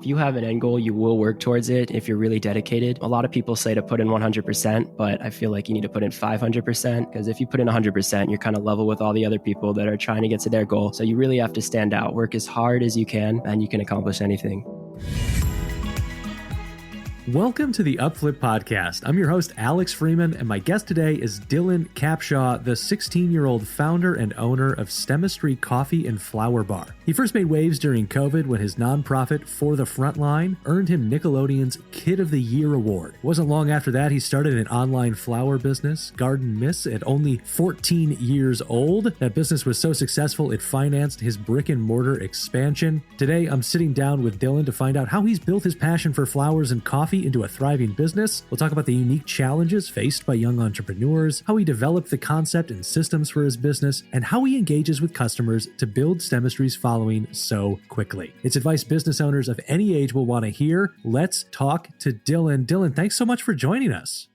you have an end goal, you will work towards it if you're really dedicated. A lot of people say to put in 100%, but I feel like you need to put in 500% because if you put in 100%, you're kind of level with all the other people that are trying to get to their goal. So you really have to stand out, work as hard as you can, and you can accomplish anything. Welcome to the Upflip Podcast. I'm your host, Alex Freeman, and my guest today is Dylan Capshaw, the 16-year-old founder and owner of Stemistry Coffee and Flower Bar. He first made waves during COVID when his nonprofit, For the Frontline, earned him Nickelodeon's Kid of the Year award. It wasn't long after that he started an online flower business, Garden Miss, at only 14 years old. That business was so successful it financed his brick-and-mortar expansion. Today, I'm sitting down with Dylan to find out how he's built his passion for flowers and coffee into a thriving business. We'll talk about the unique challenges faced by young entrepreneurs, how he developed the concept and systems for his business, and how he engages with customers to build Stemistry's following so quickly. It's advice business owners of any age will want to hear. Let's talk to Dylan. Dylan, thanks so much for joining us.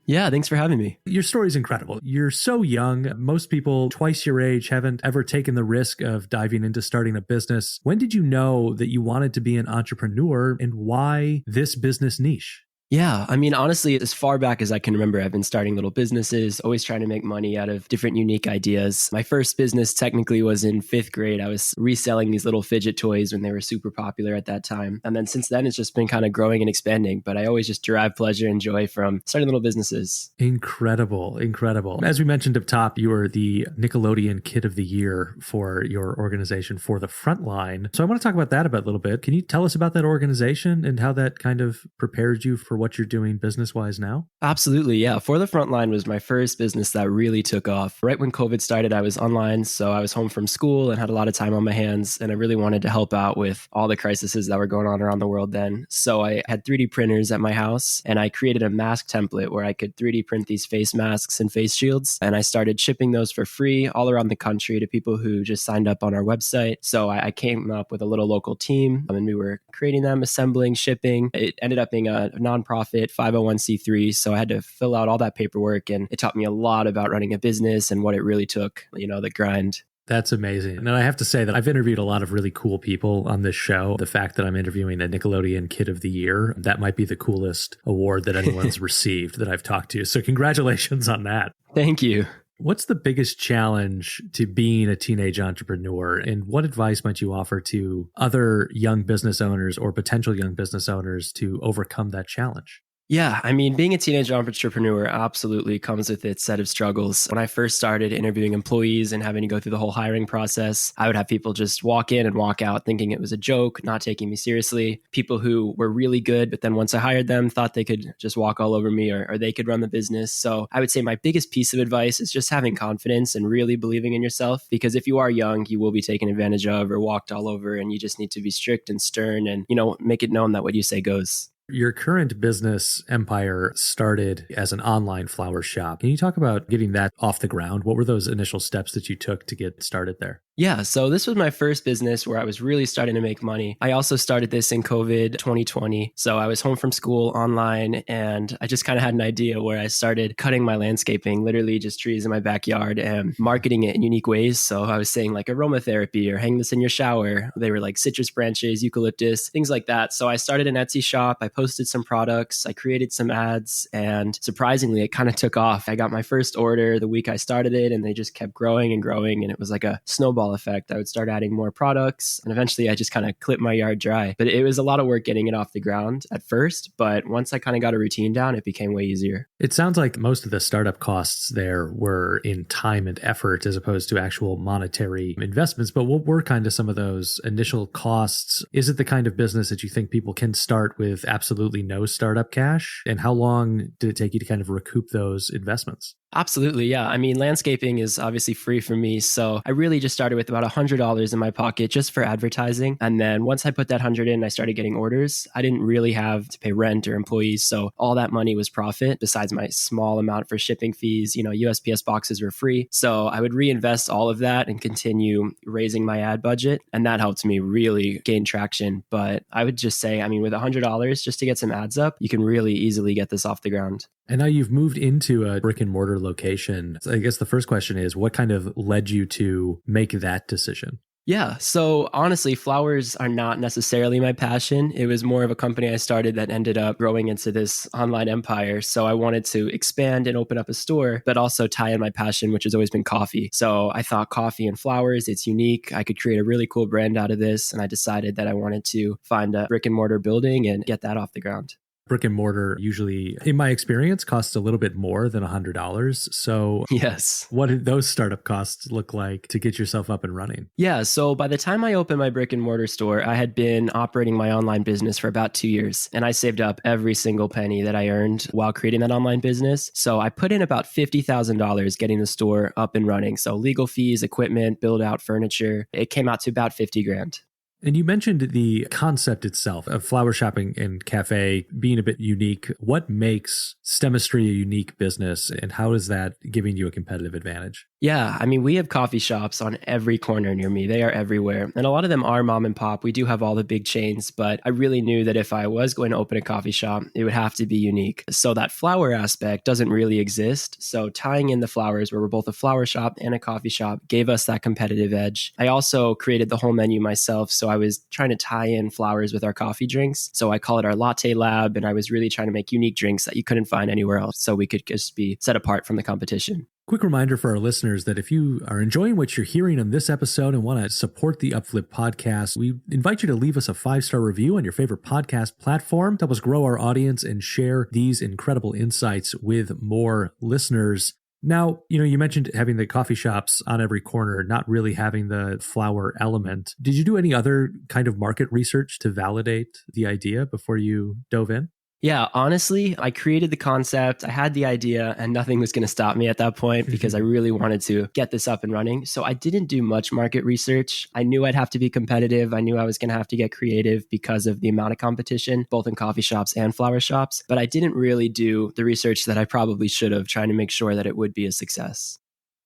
Yeah, thanks for having me. Your story's incredible. You're so young. Most people twice your age haven't ever taken the risk of diving into starting a business. When did you know that you wanted to be an entrepreneur, and why this business niche? Yeah, I mean, honestly, as far back as I can remember, I've been starting little businesses, always trying to make money out of different unique ideas. My first business technically was in 5th grade. I was reselling these little fidget toys when they were super popular at that time. And then since then, it's just been kind of growing and expanding. But I always just derive pleasure and joy from starting little businesses. Incredible, incredible. As we mentioned up top, you are the Nickelodeon Kid of the Year for your organization, For the Frontline. So I want to talk about that a little bit. Can you tell us about that organization and how that kind of prepared you for what you're doing business-wise now? Absolutely, yeah. For the Frontline was my first business that really took off. Right when COVID started, I was online, so I was home from school and had a lot of time on my hands, and I really wanted to help out with all the crises that were going on around the world then. So I had 3D printers at my house, and I created a mask template where I could 3D print these face masks and face shields, and I started shipping those for free all around the country to people who just signed up on our website. So I came up with a little local team, and we were creating them, assembling, shipping. It ended up being a nonprofit 501c3. So I had to fill out all that paperwork, and it taught me a lot about running a business and what it really took, the grind. That's amazing. And I have to say that I've interviewed a lot of really cool people on this show. The fact that I'm interviewing a Nickelodeon Kid of the Year, that might be the coolest award that anyone's received that I've talked to. So congratulations on that. Thank you. What's the biggest challenge to being a teenage entrepreneur, and what advice might you offer to other young business owners or potential young business owners to overcome that challenge? Yeah, I mean, being a teenage entrepreneur absolutely comes with its set of struggles. When I first started interviewing employees and having to go through the whole hiring process, I would have people just walk in and walk out thinking it was a joke, not taking me seriously. People who were really good, but then once I hired them, thought they could just walk all over me or they could run the business. So I would say my biggest piece of advice is just having confidence and really believing in yourself. Because if you are young, you will be taken advantage of or walked all over, and you just need to be strict and stern and, make it known that what you say goes. Your current business empire started as an online flower shop. Can you talk about getting that off the ground? What were those initial steps that you took to get started there? Yeah, so this was my first business where I was really starting to make money. I also started this in COVID 2020. So I was home from school online, and I just kind of had an idea where I started cutting my landscaping, literally just trees in my backyard, and marketing it in unique ways. So I was saying like aromatherapy or hang this in your shower. They were like citrus branches, eucalyptus, things like that. So I started an Etsy shop. I posted some products. I created some ads, and surprisingly, it kind of took off. I got my first order the week I started it, and they just kept growing and growing. And it was like a snowball effect. I would start adding more products, and eventually I just kind of clipped my yard dry. But it was a lot of work getting it off the ground at first, but once I kind of got a routine down, it became way easier. It sounds like most of the startup costs there were in time and effort as opposed to actual monetary investments. But what were kind of some of those initial costs? Is it the kind of business that you think people can start with absolutely no startup cash? And how long did it take you to kind of recoup those investments? Absolutely. Yeah. I mean, landscaping is obviously free for me. So I really just started with about $100 in my pocket just for advertising. And then once I put that 100 in, I started getting orders. I didn't really have to pay rent or employees. So all that money was profit besides my small amount for shipping fees. USPS boxes were free. So I would reinvest all of that and continue raising my ad budget. And that helped me really gain traction. But I would just say, I mean, with $100 just to get some ads up, you can really easily get this off the ground. And now you've moved into a brick and mortar location. So I guess the first question is, what kind of led you to make that decision? Yeah. So honestly, flowers are not necessarily my passion. It was more of a company I started that ended up growing into this online empire. So I wanted to expand and open up a store, but also tie in my passion, which has always been coffee. So I thought coffee and flowers, it's unique. I could create a really cool brand out of this. And I decided that I wanted to find a brick and mortar building and get that off the ground. Brick and mortar usually, in my experience, costs a little bit more than $100. So Yes. what did those startup costs look like to get yourself up and running? Yeah. So by the time I opened my brick and mortar store, I had been operating my online business for about 2 years. And I saved up every single penny that I earned while creating that online business. So I put in about $50,000 getting the store up and running. So legal fees, equipment, build out furniture. It came out to about 50 grand. And you mentioned the concept itself of flower shopping and cafe being a bit unique. What makes Stemistry a unique business, and how is that giving you a competitive advantage? Yeah, I mean, we have coffee shops on every corner near me. They are everywhere. And a lot of them are mom and pop. We do have all the big chains, but I really knew that if I was going to open a coffee shop, it would have to be unique. So that flower aspect doesn't really exist. So tying in the flowers, where we're both a flower shop and a coffee shop, gave us that competitive edge. I also created the whole menu myself. So I was trying to tie in flowers with our coffee drinks. So I call it our latte lab. And I was really trying to make unique drinks that you couldn't find anywhere else. So we could just be set apart from the competition. Quick reminder for our listeners that if you are enjoying what you're hearing on this episode and want to support the Upflip podcast, we invite you to leave us a 5-star review on your favorite podcast platform to help us grow our audience and share these incredible insights with more listeners. Now, you mentioned having the coffee shops on every corner, not really having the flower element. Did you do any other kind of market research to validate the idea before you dove in? Yeah, honestly, I created the concept. I had the idea and nothing was going to stop me at that point because I really wanted to get this up and running. So I didn't do much market research. I knew I'd have to be competitive. I knew I was going to have to get creative because of the amount of competition, both in coffee shops and flower shops. But I didn't really do the research that I probably should have, trying to make sure that it would be a success.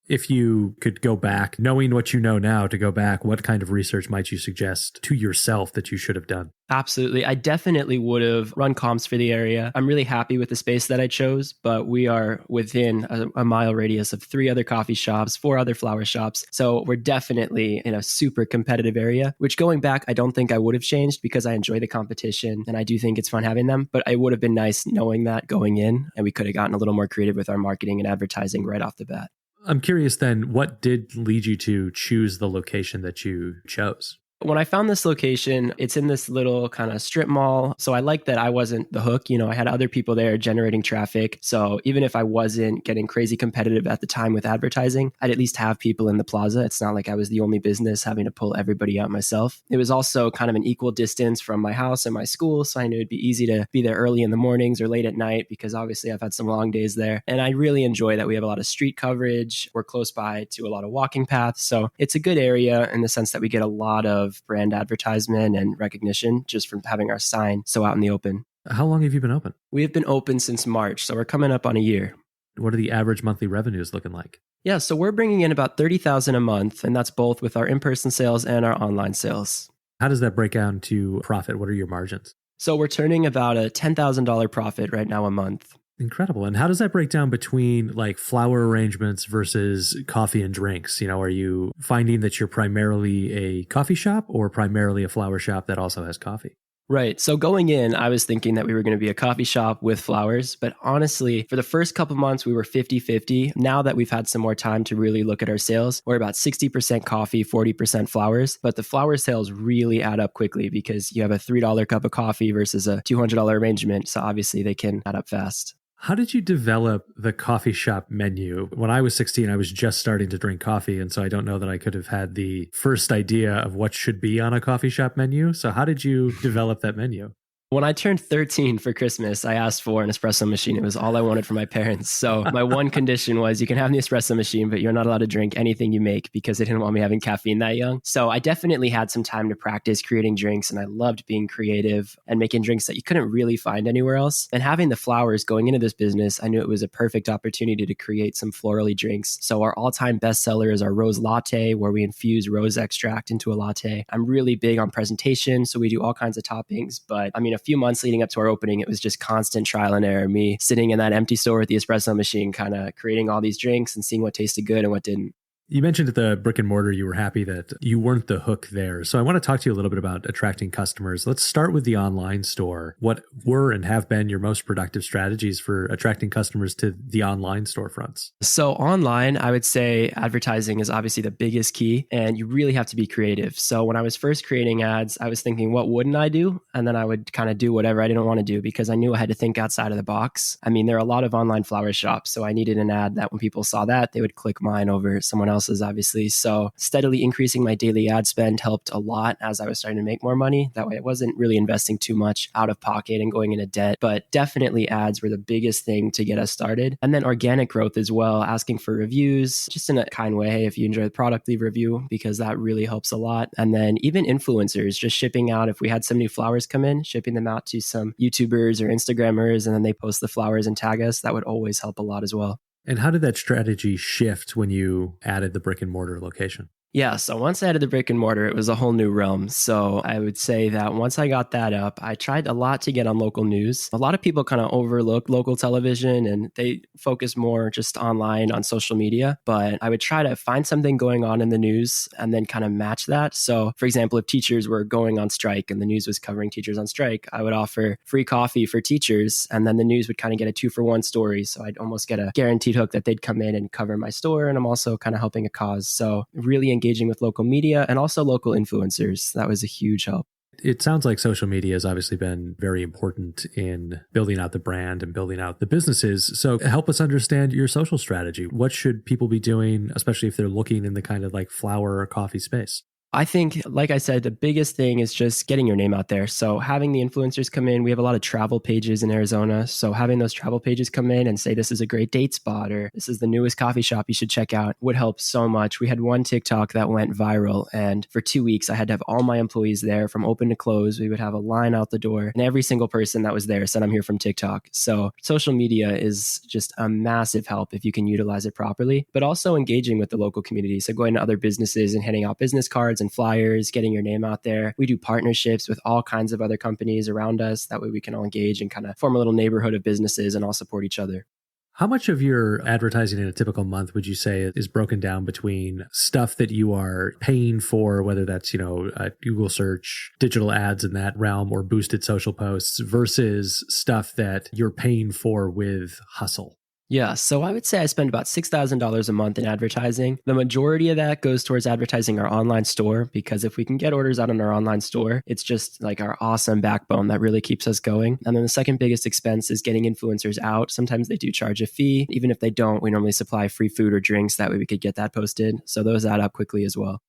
If you could go back, knowing what you know now, to go back, what kind of research might you suggest to yourself that you should have done? Absolutely. I definitely would have run comps for the area. I'm really happy with the space that I chose, but we are within a mile radius of 3 other coffee shops, 4 other flower shops. So we're definitely in a super competitive area, which going back, I don't think I would have changed because I enjoy the competition and I do think it's fun having them. But it would have been nice knowing that going in, and we could have gotten a little more creative with our marketing and advertising right off the bat. I'm curious then, what did lead you to choose the location that you chose? When I found this location, it's in this little kind of strip mall. So I like that I wasn't the hook. I had other people there generating traffic. So even if I wasn't getting crazy competitive at the time with advertising, I'd at least have people in the plaza. It's not like I was the only business having to pull everybody out myself. It was also kind of an equal distance from my house and my school. So I knew it'd be easy to be there early in the mornings or late at night because obviously I've had some long days there. And I really enjoy that we have a lot of street coverage. We're close by to a lot of walking paths. So it's a good area in the sense that we get a lot of brand advertisement and recognition just from having our sign so out in the open. How long have you been open? We have been open since March, so we're coming up on a year. What are the average monthly revenues looking like? Yeah, so we're bringing in about $30,000 a month, and that's both with our in-person sales and our online sales. How does that break down to profit? What are your margins? So we're turning about a $10,000 profit right now a month. Incredible. And how does that break down between like flower arrangements versus coffee and drinks? Are you finding that you're primarily a coffee shop or primarily a flower shop that also has coffee? Right. So going in, I was thinking that we were going to be a coffee shop with flowers. But honestly, for the first couple months, we were 50-50. Now that we've had some more time to really look at our sales, we're about 60% coffee, 40% flowers. But the flower sales really add up quickly because you have a $3 cup of coffee versus a $200 arrangement. So obviously they can add up fast. How did you develop the coffee shop menu? When I was 16, I was just starting to drink coffee. And so I don't know that I could have had the first idea of what should be on a coffee shop menu. So how did you develop that menu? When I turned 13 for Christmas, I asked for an espresso machine. It was all I wanted for my parents. So my one condition was you can have the espresso machine, but you're not allowed to drink anything you make because they didn't want me having caffeine that young. So I definitely had some time to practice creating drinks, and I loved being creative and making drinks that you couldn't really find anywhere else. And having the flowers going into this business, I knew it was a perfect opportunity to create some florally drinks. So our all-time bestseller is our rose latte, where we infuse rose extract into a latte. I'm really big on presentation, so we do all kinds of toppings. But I mean, a few months leading up to our opening, it was just constant trial and error. Me sitting in that empty store with the espresso machine, kind of creating all these drinks and seeing what tasted good and what didn't. You mentioned at the brick and mortar, you were happy that you weren't the hook there. So I want to talk to you a little bit about attracting customers. Let's start with the online store. What were and have been your most productive strategies for attracting customers to the online storefronts? So online, I would say advertising is obviously the biggest key, and you really have to be creative. So when I was first creating ads, I was thinking, what wouldn't I do? And then I would kind of do whatever I didn't want to do because I knew I had to think outside of the box. I mean, there are a lot of online flower shops, so I needed an ad that when people saw that, they would click mine over someone else's, obviously. So steadily increasing my daily ad spend helped a lot as I was starting to make more money. That way I wasn't really investing too much out of pocket and going into debt, but definitely ads were the biggest thing to get us started. And then organic growth as well, asking for reviews, just in a kind way. Hey, if you enjoy the product, leave a review because that really helps a lot. And then even influencers, just shipping out, if we had some new flowers come in, shipping them out to some YouTubers or Instagrammers, and then they post the flowers and tag us, that would always help a lot as well. And how did that strategy shift when you added the brick and mortar location? Yeah, so once I added the brick and mortar, it was a whole new realm. So I would say that once I got that up, I tried a lot to get on local news. A lot of people kind of overlook local television and they focus more just online on social media. But I would try to find something going on in the news and then kind of match that. So for example, if teachers were going on strike and the news was covering teachers on strike, I would offer free coffee for teachers. And then the news would kind of get a 2-for-1 story. So I'd almost get a guaranteed hook that they'd come in and cover my store. And I'm also kind of helping a cause. So really engaging with local media and also local influencers. That was a huge help. It sounds like social media has obviously been very important in building out the brand and building out the businesses. So help us understand your social strategy. What should people be doing, especially if they're looking in the kind of like flower or coffee space? I think, like I said, the biggest thing is just getting your name out there. So having the influencers come in, we have a lot of travel pages in Arizona. So having those travel pages come in and say, this is a great date spot, or this is the newest coffee shop you should check out, would help so much. We had one TikTok that went viral, and for 2 weeks, I had to have all my employees there from open to close. We would have a line out the door, and every single person that was there said, I'm here from TikTok. So social media is just a massive help if you can utilize it properly, but also engaging with the local community. So going to other businesses and handing out business cards and flyers, getting your name out there. We do partnerships with all kinds of other companies around us. That way we can all engage and kind of form a little neighborhood of businesses and all support each other. How much of your advertising in a typical month would you say is broken down between stuff that you are paying for, whether that's, a Google search, digital ads in that realm, or boosted social posts, versus stuff that you're paying for with hustle? Yeah, so I would say I spend about $6,000 a month in advertising. The majority of that goes towards advertising our online store, because if we can get orders out on our online store, it's just like our awesome backbone that really keeps us going. And then the second biggest expense is getting influencers out. Sometimes they do charge a fee. Even if they don't, we normally supply free food or drinks. That way we could get that posted. So those add up quickly as well.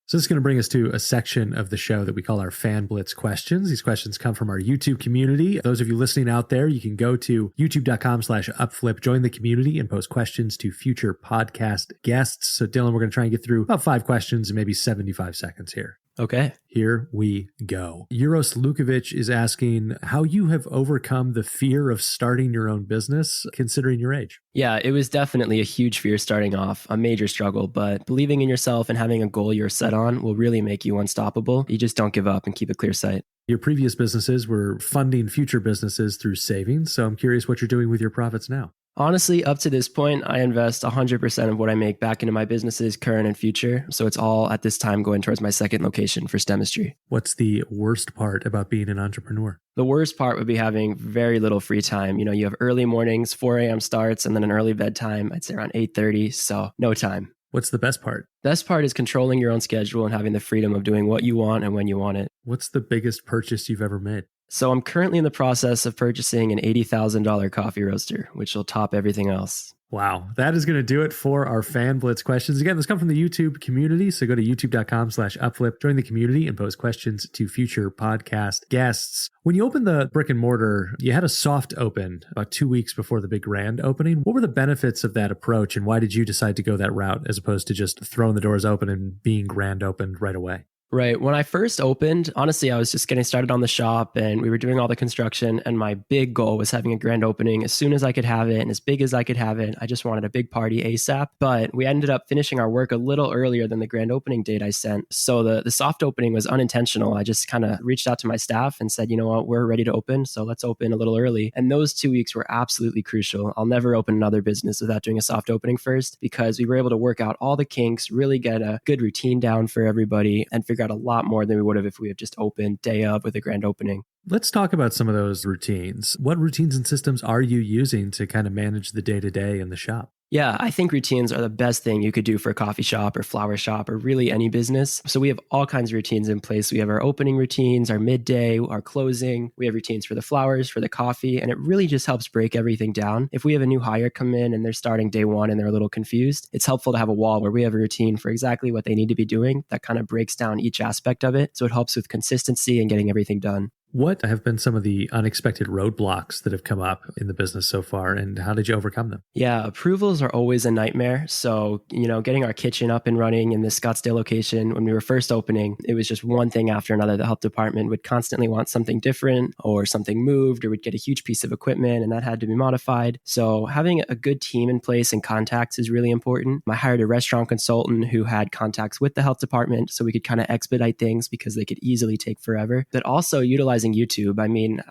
So this is going to bring us to a section of the show that we call our Fan Blitz questions. These questions come from our YouTube community. Those of you listening out there, you can go to youtube.com/upflip, join the community, and post questions to future podcast guests. So Dylan, we're going to try and get through about 5 questions in maybe 75 seconds here. Okay. Here we go. Euros Lukovic is asking how you have overcome the fear of starting your own business, considering your age. Yeah, it was definitely a huge fear starting off, a major struggle, but believing in yourself and having a goal you're set on will really make you unstoppable. You just don't give up and keep a clear sight. Your previous businesses were funding future businesses through savings, so I'm curious what you're doing with your profits now. Honestly, up to this point, I invest 100% of what I make back into my businesses, current and future. So it's all at this time going towards my second location for Stemistry. What's the worst part about being an entrepreneur? The worst part would be having very little free time. You have early mornings, 4 a.m. starts, and then an early bedtime, I'd say around 8:30. So no time. What's the best part? Best part is controlling your own schedule and having the freedom of doing what you want and when you want it. What's the biggest purchase you've ever made? So I'm currently in the process of purchasing an $80,000 coffee roaster, which will top everything else. Wow. That is going to do it for our Fan Blitz questions. Again, this come from the YouTube community. So go to youtube.com/upflip, join the community, and post questions to future podcast guests. When you opened the brick and mortar, you had a soft open about 2 weeks before the big grand opening. What were the benefits of that approach, and why did you decide to go that route as opposed to just throwing the doors open and being grand opened right away? Right. When I first opened, honestly, I was just getting started on the shop and we were doing all the construction. And my big goal was having a grand opening as soon as I could have it and as big as I could have it. I just wanted a big party ASAP. But we ended up finishing our work a little earlier than the grand opening date I sent. So the soft opening was unintentional. I just kind of reached out to my staff and said, you know what, we're ready to open. So let's open a little early. And those 2 weeks were absolutely crucial. I'll never open another business without doing a soft opening first because we were able to work out all the kinks, really get a good routine down for everybody and figure out a lot more than we would have if we had just opened day of with a grand opening. Let's talk about some of those routines. What routines and systems are you using to kind of manage the day-to-day in the shop? Yeah, I think routines are the best thing you could do for a coffee shop or flower shop or really any business. So we have all kinds of routines in place. We have our opening routines, our midday, our closing. We have routines for the flowers, for the coffee, and it really just helps break everything down. If we have a new hire come in and they're starting day one and they're a little confused, it's helpful to have a wall where we have a routine for exactly what they need to be doing that kind of breaks down each aspect of it. So it helps with consistency and getting everything done. What have been some of the unexpected roadblocks that have come up in the business so far, and how did you overcome them? Yeah, approvals are always a nightmare. So, getting our kitchen up and running in the Scottsdale location when we were first opening, it was just one thing after another. The health department would constantly want something different or something moved or would get a huge piece of equipment and that had to be modified. So having a good team in place and contacts is really important. I hired a restaurant consultant who had contacts with the health department so we could kind of expedite things because they could easily take forever, but also utilizing YouTube. I mean,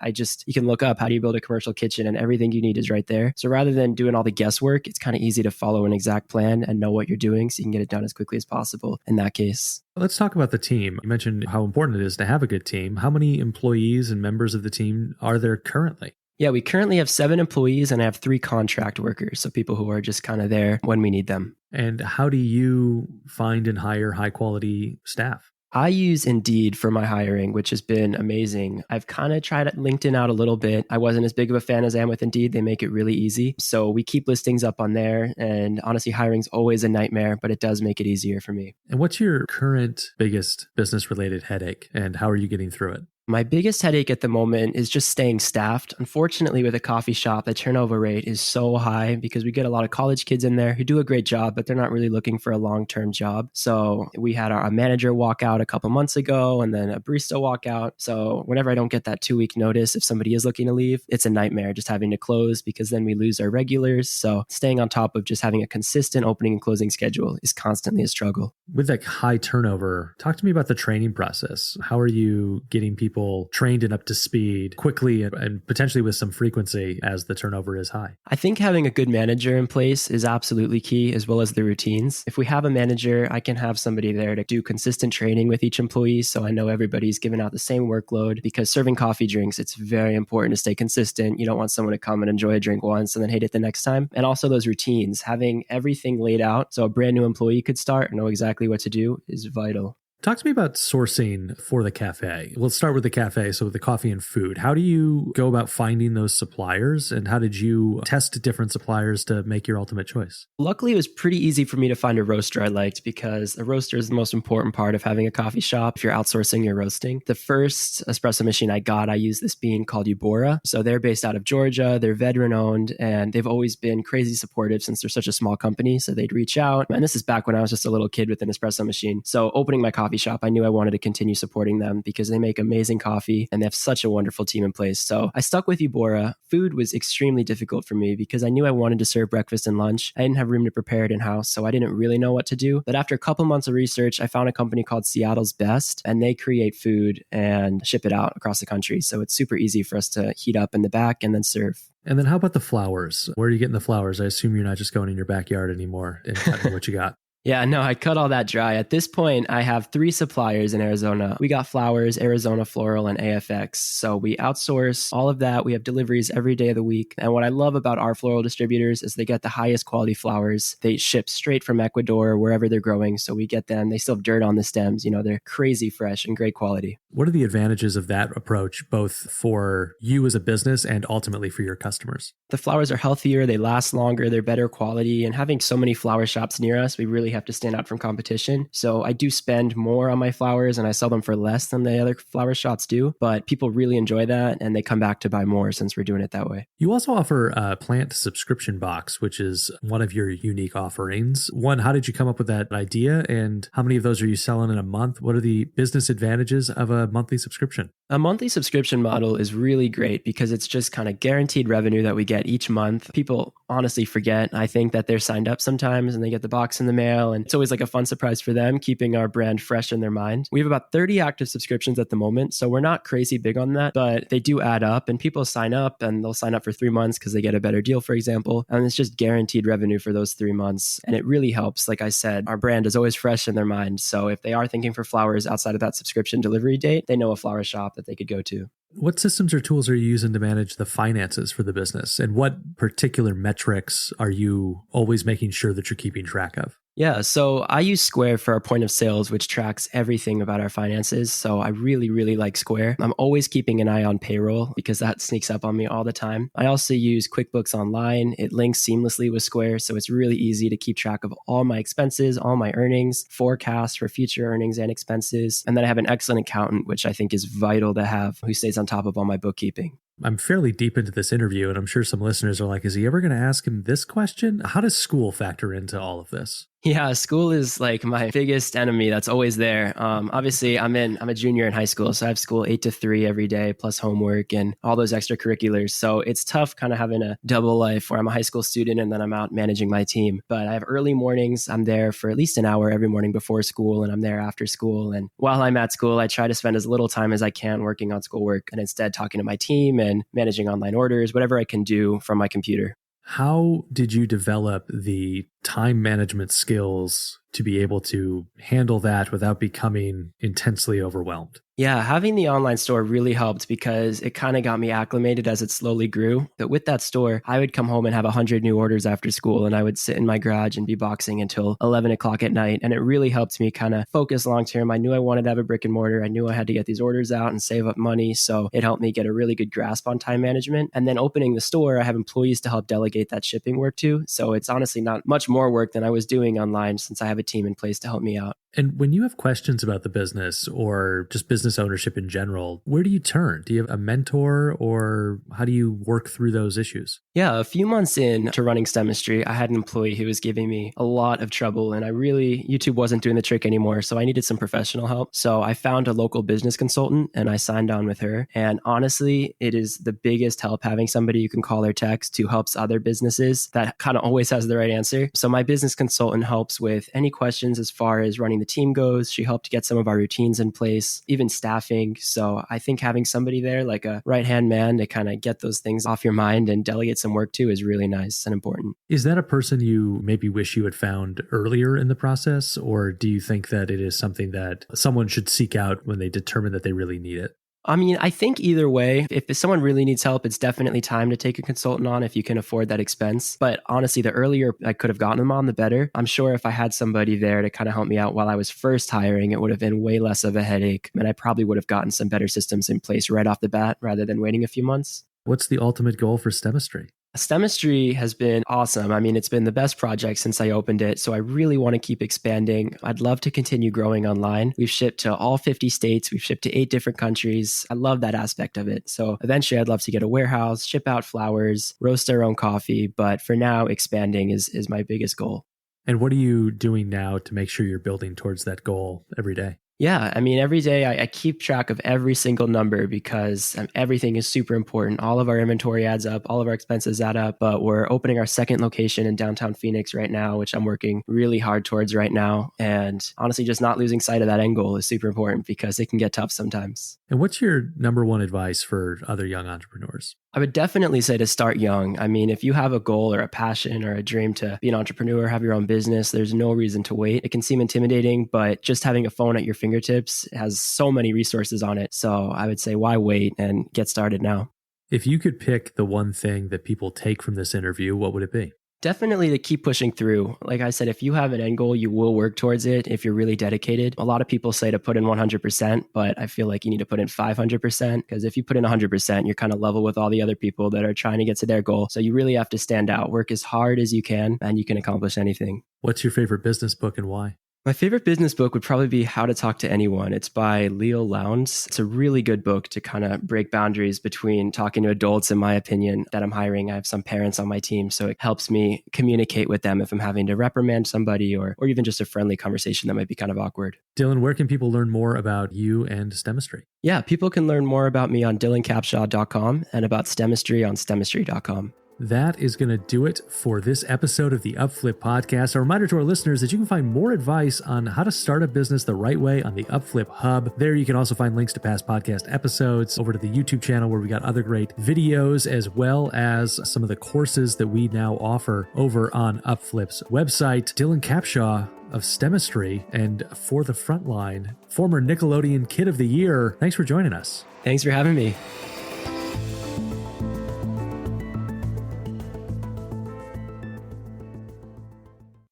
you can look up how do you build a commercial kitchen and everything you need is right there. So rather than doing all the guesswork, it's kind of easy to follow an exact plan and know what you're doing so you can get it done as quickly as possible in that case. Let's talk about the team. You mentioned how important it is to have a good team. How many employees and members of the team are there currently? Yeah, we currently have 7 employees and I have 3 contract workers. So people who are just kind of there when we need them. And how do you find and hire high quality staff? I use Indeed for my hiring, which has been amazing. I've kind of tried LinkedIn out a little bit. I wasn't as big of a fan as I am with Indeed. They make it really easy. So we keep listings up on there. And honestly, hiring's always a nightmare, but it does make it easier for me. And what's your current biggest business-related headache, and how are you getting through it? My biggest headache at the moment is just staying staffed. Unfortunately, with a coffee shop, the turnover rate is so high because we get a lot of college kids in there who do a great job, but they're not really looking for a long-term job. So we had our manager walk out a couple months ago and then a barista walk out. So whenever I don't get that 2-week notice, if somebody is looking to leave, it's a nightmare just having to close because then we lose our regulars. So staying on top of just having a consistent opening and closing schedule is constantly a struggle. With that high turnover, talk to me about the training process. How are you getting people trained and up to speed quickly and potentially with some frequency as the turnover is high? I think having a good manager in place is absolutely key, as well as the routines. If we have a manager, I can have somebody there to do consistent training with each employee so I know everybody's giving out the same workload, because serving coffee drinks, it's very important to stay consistent. You don't want someone to come and enjoy a drink once and then hate it the next time. And also those routines, having everything laid out so a brand new employee could start and know exactly what to do is vital. Talk to me about sourcing for the cafe. Let's start with the cafe. So with the coffee and food, how do you go about finding those suppliers, and how did you test different suppliers to make your ultimate choice? Luckily, it was pretty easy for me to find a roaster I liked, because a roaster is the most important part of having a coffee shop if you're outsourcing your roasting. The first espresso machine I got, I used this bean called Ubora. So they're based out of Georgia. They're veteran owned, and they've always been crazy supportive since they're such a small company. So they'd reach out. And this is back when I was just a little kid with an espresso machine. So opening my coffee shop, I knew I wanted to continue supporting them because they make amazing coffee and they have such a wonderful team in place. So I stuck with Ubora. Food was extremely difficult for me because I knew I wanted to serve breakfast and lunch. I didn't have room to prepare it in-house, so I didn't really know what to do. But after a couple months of research, I found a company called Seattle's Best, and they create food and ship it out across the country. So it's super easy for us to heat up in the back and then serve. And then how about the flowers? Where are you getting the flowers? I assume you're not just going in your backyard anymore and cutting what you got. Yeah, no, I cut all that dry. At this point, I have 3 suppliers in Arizona. We got Flowers, Arizona Floral, and AFX. So we outsource all of that. We have deliveries every day of the week. And what I love about our floral distributors is they get the highest quality flowers. They ship straight from Ecuador, wherever they're growing. So we get them. They still have dirt on the stems. They're crazy fresh and great quality. What are the advantages of that approach, both for you as a business and ultimately for your customers? The flowers are healthier, they last longer, they're better quality, and having so many flower shops near us, we really have to stand out from competition. So I do spend more on my flowers and I sell them for less than the other flower shops do, but people really enjoy that and they come back to buy more since we're doing it that way. You also offer a plant subscription box, which is one of your unique offerings. One, how did you come up with that idea and how many of those are you selling in a month? What are the business advantages of a monthly subscription? A monthly subscription model is really great because it's just kind of guaranteed revenue that we get each month. People honestly forget, I think, that they're signed up sometimes and they get the box in the mail. And it's always like a fun surprise for them, keeping our brand fresh in their mind. We have about 30 active subscriptions at the moment. So we're not crazy big on that, but they do add up and people sign up and they'll sign up for 3 months because they get a better deal, for example. And it's just guaranteed revenue for those 3 months. And it really helps. Like I said, our brand is always fresh in their mind. So if they are thinking for flowers outside of that subscription delivery date, they know a flower shop that they could go to. What systems or tools are you using to manage the finances for the business? And what particular metrics are you always making sure that you're keeping track of? Yeah, so I use Square for our point of sales, which tracks everything about our finances. So I really, really like Square. I'm always keeping an eye on payroll because that sneaks up on me all the time. I also use QuickBooks Online. It links seamlessly with Square, so it's really easy to keep track of all my expenses, all my earnings, forecasts for future earnings and expenses. And then I have an excellent accountant, which I think is vital to have, who stays on top of all my bookkeeping. I'm fairly deep into this interview, and I'm sure some listeners are like, is he ever going to ask him this question? How does school factor into all of this? Yeah, school is like my biggest enemy that's always there. Obviously, I'm a junior in high school, so I have school 8 to 3 every day, plus homework and all those extracurriculars. So it's tough kind of having a double life where I'm a high school student and then I'm out managing my team. But I have early mornings. I'm there for at least an hour every morning before school, and I'm there after school. And while I'm at school, I try to spend as little time as I can working on schoolwork and instead talking to my team and managing online orders, whatever I can do from my computer. How did you develop the time management skills to be able to handle that without becoming intensely overwhelmed? Yeah, having the online store really helped because it kind of got me acclimated as it slowly grew. But with that store, I would come home and have 100 new orders after school, and I would sit in my garage and be boxing until 11 o'clock at night. And it really helped me kind of focus long term. I knew I wanted to have a brick and mortar. I knew I had to get these orders out and save up money. So it helped me get a really good grasp on time management. And then opening the store, I have employees to help delegate that shipping work to. So it's honestly not much more work than I was doing online since I have a team in place to help me out. And when you have questions about the business or just business ownership in general, where do you turn? Do you have a mentor or how do you work through those issues? Yeah, a few months in to running Stemistry, I had an employee who was giving me a lot of trouble and YouTube wasn't doing the trick anymore. So I needed some professional help. So I found a local business consultant and I signed on with her. And honestly, it is the biggest help having somebody you can call or text who helps other businesses that kind of always has the right answer. So my business consultant helps with any questions as far as running the team goes. She helped get some of our routines in place, even staffing. So I think having somebody there, like a right-hand man to kind of get those things off your mind and delegate some work to is really nice and important. Is that a person you maybe wish you had found earlier in the process? Or do you think that it is something that someone should seek out when they determine that they really need it? I mean, I think either way, if someone really needs help, it's definitely time to take a consultant on if you can afford that expense. But honestly, the earlier I could have gotten them on, the better. I'm sure if I had somebody there to kind of help me out while I was first hiring, it would have been way less of a headache. And I probably would have gotten some better systems in place right off the bat rather than waiting a few months. What's the ultimate goal for Stemistry? Stemistry has been awesome. I mean, it's been the best project since I opened it. So I really want to keep expanding. I'd love to continue growing online. We've shipped to all 50 states. We've shipped to 8 different countries. I love that aspect of it. So eventually I'd love to get a warehouse, ship out flowers, roast our own coffee. But for now, expanding is my biggest goal. And what are you doing now to make sure you're building towards that goal every day? Yeah, I mean, every day I keep track of every single number because everything is super important. All of our inventory adds up, all of our expenses add up, but we're opening our second location in downtown Phoenix right now, which I'm working really hard towards right now. And honestly, just not losing sight of that end goal is super important because it can get tough sometimes. And what's your number one advice for other young entrepreneurs? I would definitely say to start young. I mean, if you have a goal or a passion or a dream to be an entrepreneur, have your own business, there's no reason to wait. It can seem intimidating, but just having a phone at your fingertips has so many resources on it. So I would say, why wait and get started now? If you could pick the one thing that people take from this interview, what would it be? Definitely to keep pushing through. Like I said, if you have an end goal, you will work towards it if you're really dedicated. A lot of people say to put in 100%, but I feel like you need to put in 500% because if you put in 100%, you're kind of level with all the other people that are trying to get to their goal. So you really have to stand out, work as hard as you can, and you can accomplish anything. What's your favorite business book and why? My favorite business book would probably be How to Talk to Anyone. It's by Leo Lowndes. It's a really good book to kind of break boundaries between talking to adults, in my opinion, that I'm hiring. I have some parents on my team, so it helps me communicate with them if I'm having to reprimand somebody or even just a friendly conversation that might be kind of awkward. Dylan, where can people learn more about you and Stemistry? Yeah, people can learn more about me on dylancapshaw.com and about Stemistry on stemistry.com. That is going to do it for this episode of the Upflip podcast. A reminder to our listeners that you can find more advice on how to start a business the right way on the Upflip Hub. There you can also find links to past podcast episodes, over to the YouTube channel where we got other great videos, as well as some of the courses that we now offer over on Upflip's website. Dylan Capshaw of Stemistry and For the Frontline, former Nickelodeon Kid of the Year. Thanks for joining us. Thanks for having me.